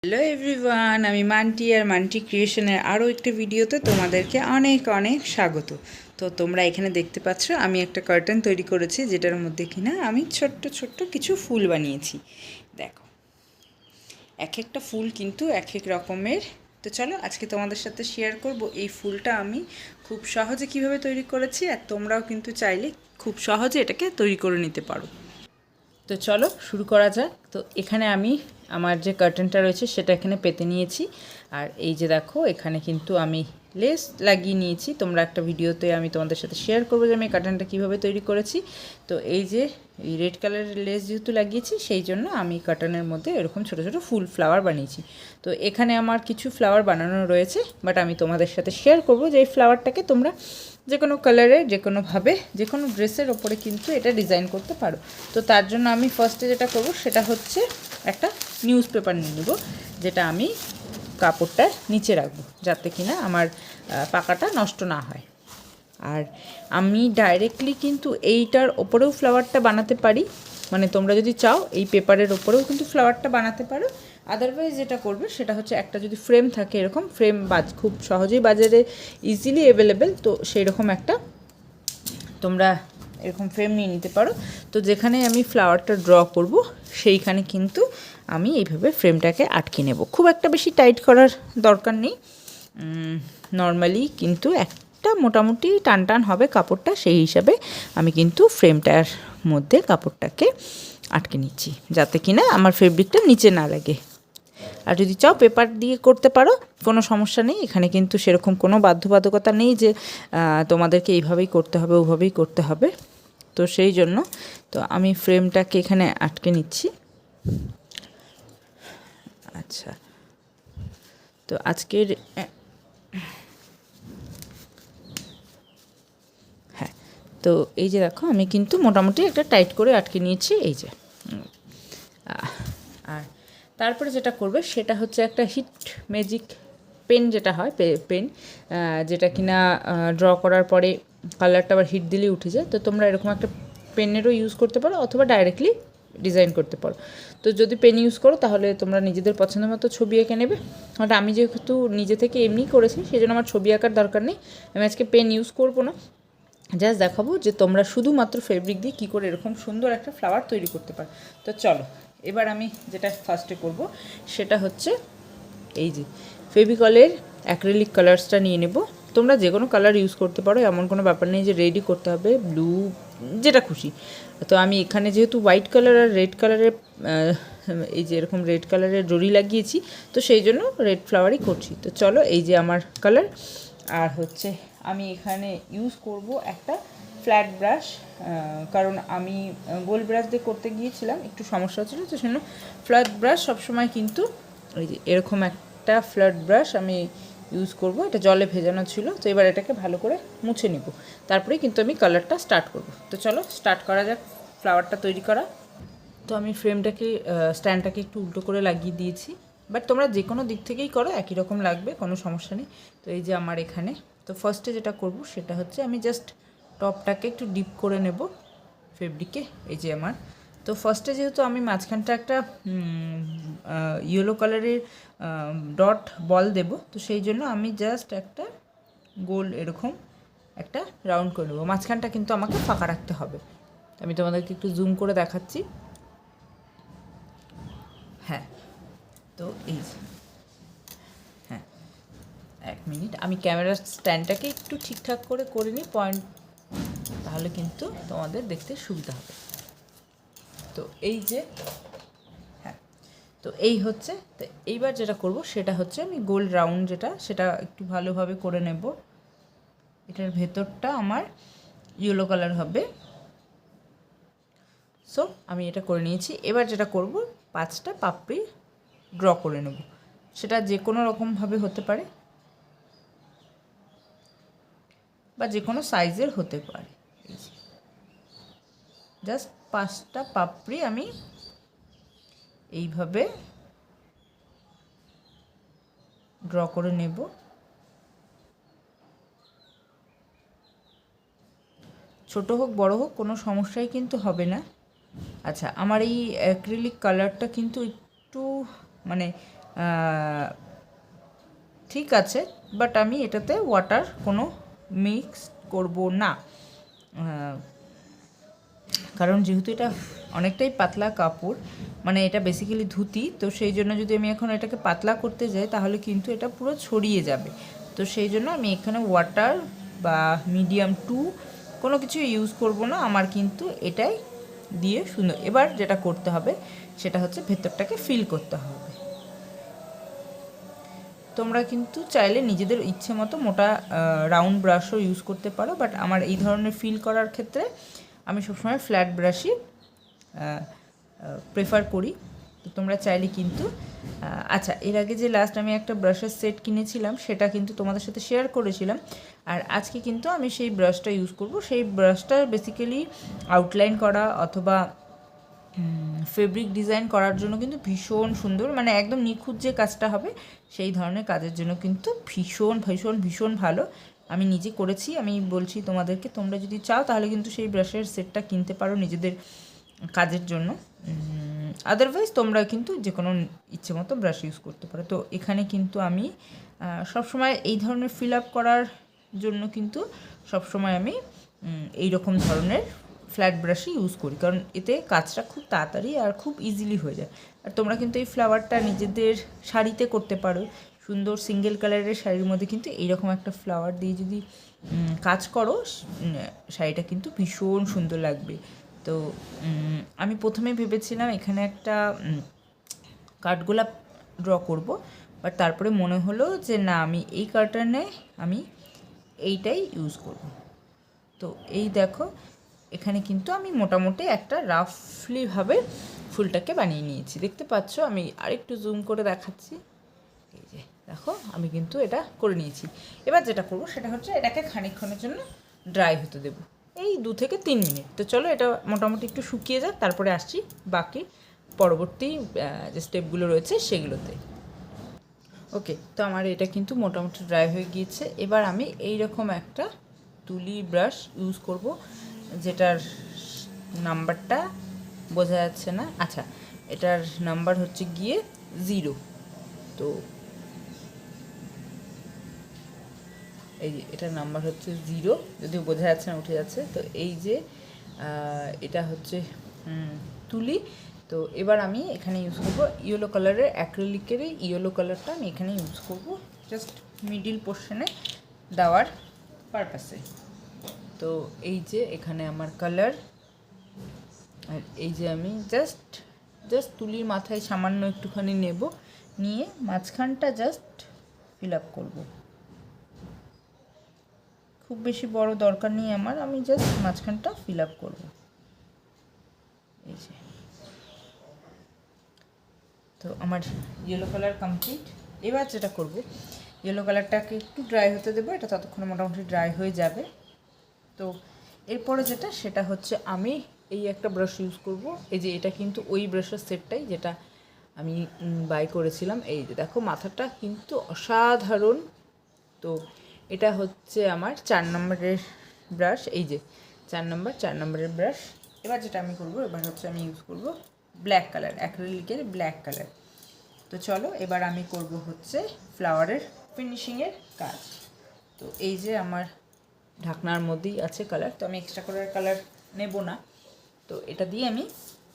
Hello everyone, আমি মান্টি আর মান্টি ক্রিয়েশনের আরও একটি ভিডিওতে তোমাদেরকে অনেক অনেক স্বাগত। তো তোমরা এখানে দেখতে পাচ্ছ আমি একটা কার্টেন তৈরি করেছি, যেটার মধ্যে কিনা আমি ছোট্ট ছোট্ট কিছু ফুল বানিয়েছি। দেখো, এক একটা ফুল কিন্তু এক এক রকমের। তো চলো আজকে তোমাদের সাথে শেয়ার করব এই ফুলটা আমি খুব সহজে কিভাবে তৈরি করেছি, আর তোমরাও কিন্তু চাইলে খুব সহজে এটাকে তৈরি করে নিতে পারো। তো চলো শুরু করা যাক। তো এখানে আমি আমার যে কার্টেনটা রয়েছে সেটা এখানে পেতে নিয়েছি, আর এই যে দেখো এখানে কিন্তু আমি লেস লাগিয়ে নিয়েছি। তোমরা একটা ভিডিওতে আমি তোমাদের সাথে শেয়ার করবো যে আমি কার্টেনটা কীভাবে তৈরি করেছি। তো এই যে এই রেড কালারের লেস যেহেতু লাগিয়েছি, সেই জন্য আমি কার্টেনের মধ্যে এরকম ছোটো ছোটো ফুল ফ্লাওয়ার বানিয়েছি। তো এখানে আমার কিছু ফ্লাওয়ার বানানো রয়েছে, বাট আমি তোমাদের সাথে শেয়ার করবো যে এই ফ্লাওয়ারটাকে তোমরা যে কোনো কালারে, যে কোনোভাবে, যে কোনো ড্রেসের ওপরে কিন্তু এটা ডিজাইন করতে পারো। তো তার জন্য আমি ফার্স্টে যেটা করব সেটা হচ্ছে একটা নিউজ পেপার নিয়ে নেব, যেটা আমি কাপড়টার নিচে রাখবো, যাতে কিনা আমার পাকাটা নষ্ট না হয়। আর আমি ডাইরেক্টলি কিন্তু এইটার ওপরেও ফ্লাওয়ারটা বানাতে পারি, মানে তোমরা যদি চাও এই পেপারের ওপরেও কিন্তু ফ্লাওয়ারটা বানাতে পারো। আদারওয়াইজ যেটা করবে সেটা হচ্ছে একটা যদি ফ্রেম থাকে, এরকম ফ্রেম খুব সহজেই বাজারে ইজিলি অ্যাভেলেবেল, তো সেই রকম একটা তোমরা এরকম ফ্রেম নিয়ে নিতে পারো। তো যেখানে আমি ফ্লাওয়ারটা ড্র করব সেইখানে কিন্তু আমি এইভাবে ফ্রেমটাকে আটকে নেব। খুব একটা বেশি টাইট করার দরকার নেই, নর্মালি কিন্তু একটা মোটামুটি টান টান হবে কাপড়টা, সেই হিসাবে আমি কিন্তু ফ্রেমটার মধ্যে কাপড়টাকে আটকে নিচ্ছি, যাতে কিনা আমার ফেব্রিকটা নিচে না লাগে। আর যদি চাও পেপার দিয়ে করতে পারো, কোনো সমস্যা নেই। এখানে কিন্তু সেরকম কোনো বাধ্যবাধকতা নেই যে তোমাদেরকে এইভাবেই করতে হবে, ওভাবেই করতে হবে। তো সেই জন্য তো আমি ফ্রেমটাকে এখানে আটকে নিচ্ছি। আচ্ছা, তো আজকের হ্যাঁ, তো এই যে দেখো আমি কিন্তু মোটামুটি একটা টাইট করে আটকে নিয়েছি, এই যে। আর তারপরে যেটা করবে সেটা হচ্ছে একটা হিট ম্যাজিক পেন, যেটা হয় পেন, যেটা কিনা ড্র করার পরে কালারটা আবার হিট দিলেই উঠে যায়। তো তোমরা এরকম একটা পেনেরও ইউজ করতে পারো, অথবা ডাইরেক্টলি ডিজাইন করতে পারো। তো যদি পেন ইউজ করো তাহলে তোমরা নিজেদের পছন্দ মতো ছবি এঁকে নেবে। আর আমি যেহেতু নিজে থেকে এমনি করেছি, সেই জন্য আমার ছবি আঁকার দরকার নেই। আমি আজকে পেন ইউজ করবো না, জাস্ট দেখাবো যে তোমরা শুধুমাত্র ফেব্রিক দিয়ে কী করে এরকম সুন্দর একটা ফ্লাওয়ার তৈরি করতে পারো। তো চলো এবার আমি যেটা ফার্স্টে করব সেটা হচ্ছে এই যে ফেভিকলের অ্যাক্রিলিক কালার্সটা নিয়ে নেব। তোমরা যে কোনো কালার ইউজ করতে পারো, এমন কোনো ব্যাপার নেই যে রেডই করতে হবে, ব্লু যেটা খুশি। তো আমি এখানে যেহেতু হোয়াইট কালার আর রেড কালারের এই যে এরকম রেড কালারের জরি লাগিয়েছি, তো সেই জন্য রেড ফ্লাওয়ারই করছি। তো চলো এই যে আমার কালার, আর হচ্ছে আমি এখানে ইউজ করব একটা ফ্ল্যাট ব্রাশ, কারণ আমি গোল ব্রাশ দিয়ে করতে গিয়েছিলাম, একটু সমস্যা হচ্ছিলো। তো সেজন্য ফ্ল্যাট ব্রাশ সবসময় কিন্তু ওই যে এরকম একটা ফ্ল্যাট ব্রাশ আমি ইউজ করব। এটা জলে ভেজানো ছিল, তো এবার এটাকে ভালো করে মুছে নিব, তারপরে কিন্তু আমি কালারটা স্টার্ট করব। তো চলো স্টার্ট করা যাক ফ্লাওয়ারটা তৈরি করা। তো আমি ফ্রেমটাকে স্ট্যান্ডটাকে একটু উল্টো করে লাগিয়ে দিয়েছি, বাট তোমরা যে কোনো দিক থেকেই করো একই রকম লাগবে, কোনো সমস্যা নেই। তো এই যে আমার এখানে, তো ফার্স্টে যেটা করব সেটা হচ্ছে আমি জাস্ট টপটাকে একটু ডিপ করে নেব ফেব্রিকে। এই যে আমার, তো ফার্স্টে যেহেতু আমি মাঝখানটা একটা ইয়েলো কালারের ডট বল দেব, তো সেই জন্য আমি জাস্ট একটা গোল এরকম একটা রাউন্ড করে নেবো। মাঝখানটা কিন্তু আমাকে ফাঁকা রাখতে হবে। আমি তোমাদেরকে একটু জুম করে দেখাচ্ছি। হ্যাঁ, তো এই হ্যাঁ, এক মিনিট, আমি ক্যামেরার স্ট্যান্ডটাকে একটু ঠিকঠাক করে নিই পয়েন্ট, তাহলে কিন্তু তোমাদের দেখতে সুবিধা হবে। তো এই যে হ্যাঁ, তো এই হচ্ছে। তো এইবার যেটা করব সেটা হচ্ছে আমি গোল রাউন্ড যেটা, সেটা একটু ভালোভাবে করে নেব। এটার ভেতরটা আমার ইয়েলো কালার হবে। সো আমি এটা করে নিয়েছি। এবার যেটা করব, 5টা পাপড়ি ড্র করে নেব। সেটা যে কোনো রকমভাবে হতে পারে বা যে কোনো সাইজের হতে পারে। জাস্ট 5টা পাপড়ি আমি এইভাবে ড্র করে নেব। ছোট হোক বড় হোক কোনো সমস্যাই কিন্তু হবে না। আচ্ছা, আমার এই অ্যাক্রিলিক কালারটা কিন্তু একটু মানে ঠিক আছে, বাট আমি এটাতে ওয়াটার কোনো মিক্স করব না, কারণ যেহেতু এটা অনেকটাই পাতলা কাপড়, মানে এটা বেসিক্যালি ধুতি, তো সেই জন্য যদি আমি এখন এটাকে পাতলা করতে যাই তাহলে কিন্তু এটা পুরো ছড়িয়ে যাবে। তো সেই জন্য আমি এখানে ওয়াটার বা মিডিয়াম টু কোনো কিছু ইউজ করব না, আমার কিন্তু এটাই দিয়ে সুন্দর। এবার যেটা করতে হবে সেটা হচ্ছে ভেতরটাকে ফিল করতে হবে। তোমরা কিন্তু চাইলে নিজেদের ইচ্ছে মতো মোটা রাউন্ড ব্রাশও ইউজ করতে পারো, বাট আমার এই ধরনের ফিল করার ক্ষেত্রে আমি সবসময় ফ্ল্যাট ব্রাশই প্রেফার করি। তো তোমরা চাইলে কিন্তু আচ্ছা, এর আগে যে লাস্ট আমি একটা ব্রাশের সেট কিনেছিলাম সেটা কিন্তু তোমাদের সাথে শেয়ার করেছিলাম, আর আজকে কিন্তু আমি সেই ব্রাশটা ইউজ করব। সেই ব্রাশটা বেসিক্যালি আউটলাইন করা অথবা ফেব্রিক ডিজাইন করার জন্য কিন্তু ভীষণ সুন্দর, মানে একদম নিখুঁত যে কাজটা হবে সেই ধরনের কাজের জন্য কিন্তু ভীষণ ভীষণ ভীষণ ভালো। আমি নিজে করেছি, আমি বলছি তোমাদেরকে, তোমরা যদি চাও তাহলে কিন্তু সেই ব্রাশের সেটটা কিনতে পারো নিজেদের কাজের জন্য। আদারওয়াইজ তোমরা কিন্তু যে কোনো ইচ্ছে মতো ব্রাশ ইউজ করতে পারো। তো এখানে কিন্তু আমি সবসময় এই ধরনের ফিল আপ করার জন্য কিন্তু সবসময় আমি এই রকম ধরনের ফ্ল্যাট ব্রাশই ইউজ করি, কারণ এতে কাজটা খুব তাড়াতাড়ি আর খুব ইজিলি হয়ে যায়। আর তোমরা কিন্তু এই ফ্লাওয়ারটা নিজেদের শাড়িতে করতে পারো, সুন্দর সিঙ্গেল কালারের শাড়ির মধ্যে কিন্তু এইরকম একটা ফ্লাওয়ার দিয়ে যদি কাজ করো, শাড়িটা কিন্তু ভীষণ সুন্দর লাগবে। তো আমি প্রথমে ভেবেছিলাম এখানে একটা কাঠগোলাপ ড্র করব, বাট তারপরে মনে হলো যে না, আমি এই কার্টনে আমি এইটাই ইউজ করব। তো এই দেখো, এখানে কিন্তু আমি মোটামুটি একটা রাফলিভাবে ফুলটাকে বানিয়ে নিয়েছি, দেখতে পাচ্ছ। আমি আরেকটু জুম করে দেখাচ্ছি, এই যে দেখো আমি কিন্তু এটা করে নিয়েছি। এবার যেটা করব সেটা হচ্ছে এটাকে খানিকক্ষণের জন্য ড্রাই হতে দেবো, এই 2 থেকে 3 মিনিট। তো চলো এটা মোটামুটি একটু শুকিয়ে যাক, তারপরে আসছি বাকি পরবর্তী যে স্টেপগুলো রয়েছে সেগুলোতে। ওকে, তো আমার এটা কিন্তু মোটামুটি ড্রাই হয়ে গিয়েছে। এবার আমি এই রকম একটা তুলি ব্রাশ ইউজ করব, যেটার নাম্বারটা বোঝা যাচ্ছে না। আচ্ছা, এটার নাম্বার হচ্ছে গিয়ে 0। তো এই যে এটার নাম্বার হচ্ছে 0, যদিও বোঝা যাচ্ছে না, উঠে যাচ্ছে। তো এই যে এটা হচ্ছে তুলি। তো এবার আমি এখানে ইউজ করবো ইয়েলো কালারের, অ্যাক্রিলিকের ইয়েলো কালারটা আমি এখানে ইউজ করব জাস্ট মিডিল পোর্শনে দেওয়ার পারপাসে। তো এই যে এখানে আমার কালার, আর এই যে আমি জাস্ট তুলির মাথায় সামান্য একটুখানি নেব, নিয়ে মাঝখানটা জাস্ট ফিল আপ করবো। খুব বেশি বড় দরকার নেই আমার, আমি জাস্ট মাঝখানটা ফিল আপ করবো, এই যে। তো আমার ইয়েলো কালার কমপ্লিট। এবার যেটা করব, ইয়েলো কালারটাকে একটু ড্রাই হতে দেবো, এটা ততক্ষণে মোটামুটি ড্রাই হয়ে যাবে। তো এরপরে যেটা, সেটা হচ্ছে আমি এই একটা ব্রাশ ইউজ করব। এই যে এটা কিন্তু ওই ব্রাশের সেটটাই যেটা আমি বাই করেছিলাম। এই যে দেখো, মাথাটা কিন্তু অসাধারণ। তো এটা হচ্ছে আমার 4 নম্বরের ব্রাশ, এই যে 4 নম্বরের ব্রাশ। এবার যেটা আমি করব, এবার হচ্ছে আমি ইউজ করব ব্ল্যাক কালার, অ্যাক্রিলিকের ব্ল্যাক কালার। তো চলো এবার আমি করব হচ্ছে ফ্লাওয়ারের ফিনিশিংয়ের কাজ। তো এই যে আমার ঢাকনার মধ্যেই আছে কালার, তো আমি এক্সট্রা করে কালার নেব না। তো এটা দিয়ে আমি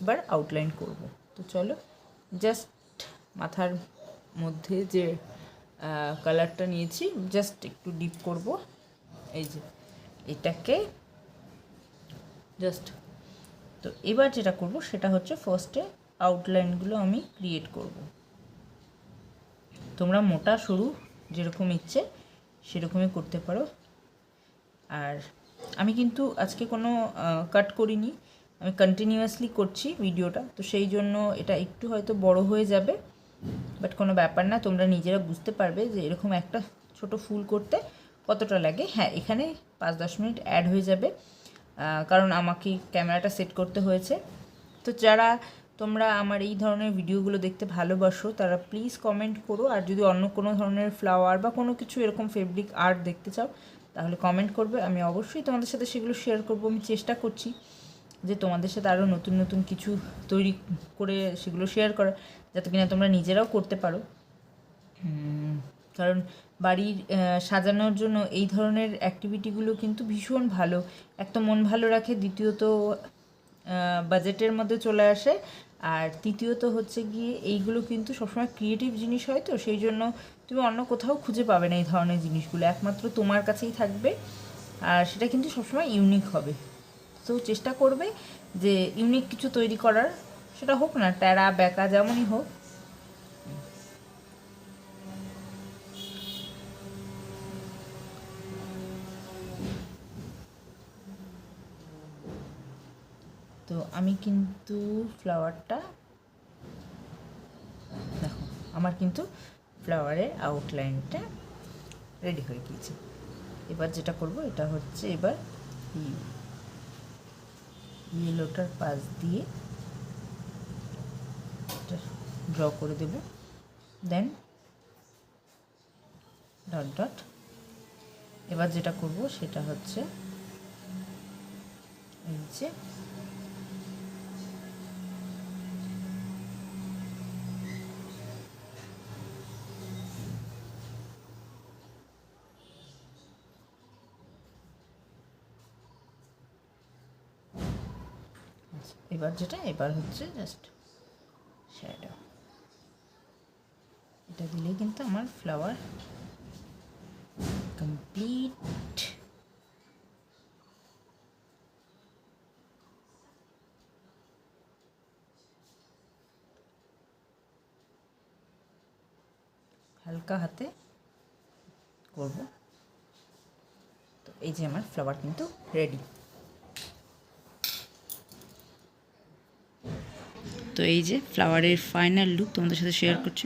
এবার আউটলাইন করব। তো চলো, জাস্ট মাথার মধ্যে যে কালারটা নিয়েছি জাস্ট একটু ডিপ করব, এই যে এটাকে জাস্ট। তো এবার যেটা করব সেটা হচ্ছে ফার্স্টে আউটলাইনগুলো আমি ক্রিয়েট করব। তোমরা মোটা সরু যেরকম ইচ্ছে সেরকমই করতে পারো। আর আমি কিন্তু আজকে কোনো কাট করিনি, আমি কন্টিনিউয়াসলি করছি ভিডিওটা, তো সেই জন্য এটা একটু হয়তো বড় হয়ে যাবে, বাট কোনো ব্যাপার না, তোমরা নিজেরা বুঝতে পারবে যে এরকম একটা ছোট ফুল করতে কতটা লাগে। হ্যাঁ, এখানে 5-10 মিনিট অ্যাড হয়ে যাবে, কারণ আমাকে ক্যামেরাটা সেট করতে হয়েছে। তো যারা তোমরা আমার এই ধরনের ভিডিওগুলো দেখতে ভালোবাসো তারা প্লিজ কমেন্ট করো, আর যদি অন্য কোনো ধরনের ফ্লাওয়ার বা কোনো কিছু এরকম ফেব্রিক আর্ট দেখতে চাও তাহলে কমেন্ট করবে, আমি অবশ্যই তোমাদের সাথে সেগুলো শেয়ার করব। আমি চেষ্টা করছি যে তোমাদের সাথে আরও নতুন নতুন কিছু তৈরি করে সেগুলো শেয়ার করার, যাতে কিনা তোমরা নিজেরাও করতে পারো। কারণ বাড়ির সাজানোর জন্য এই ধরনের অ্যাক্টিভিটিগুলো কিন্তু ভীষণ ভালো। এক তো মন ভালো রাখে, দ্বিতীয়ত বাজেটের মধ্যে চলে আসে, আর তৃতীয়ত হচ্ছে গিয়ে এইগুলো কিন্তু সবসময় ক্রিয়েটিভ জিনিস হয়, তো সেই জন্য তুমি অন্য কোথাও খুঁজে পাবে না এই ধরনের জিনিসগুলো, একমাত্র তোমার কাছেই থাকবে, আর সেটা কিন্তু সবসময় ইউনিক হবে। তো চেষ্টা করবে যে ইউনিক কিছু তৈরি করার, সেটা হোক না ট্যারা ব্যাকা যেমনই হোক। তো আমি কিন্তু ফ্লাওয়ারটা দেখো, আমার কিন্তু ফ্লাওয়ারের আউটলাইনটা রেডি হয়ে গিয়েছে। এবার যেটা করব এটা হচ্ছে এবার ইয়েলোটার পাশ দিয়ে ড্র করে দেব, দেন ডট ডট। এবার যেটা করব সেটা হচ্ছে এই যে এবার হচ্ছে জাস্ট শ্যাডো, এটা দিলেই কিন্তু আমার ফ্লাওয়ার কমপ্লিট। হালকা হাতে করব। তো এই যে আমার ফ্লাওয়ার কিন্তু রেডি। তো এই যে ফ্লাওয়ারের ফাইনাল লুক তোমাদের সাথে শেয়ার করছি।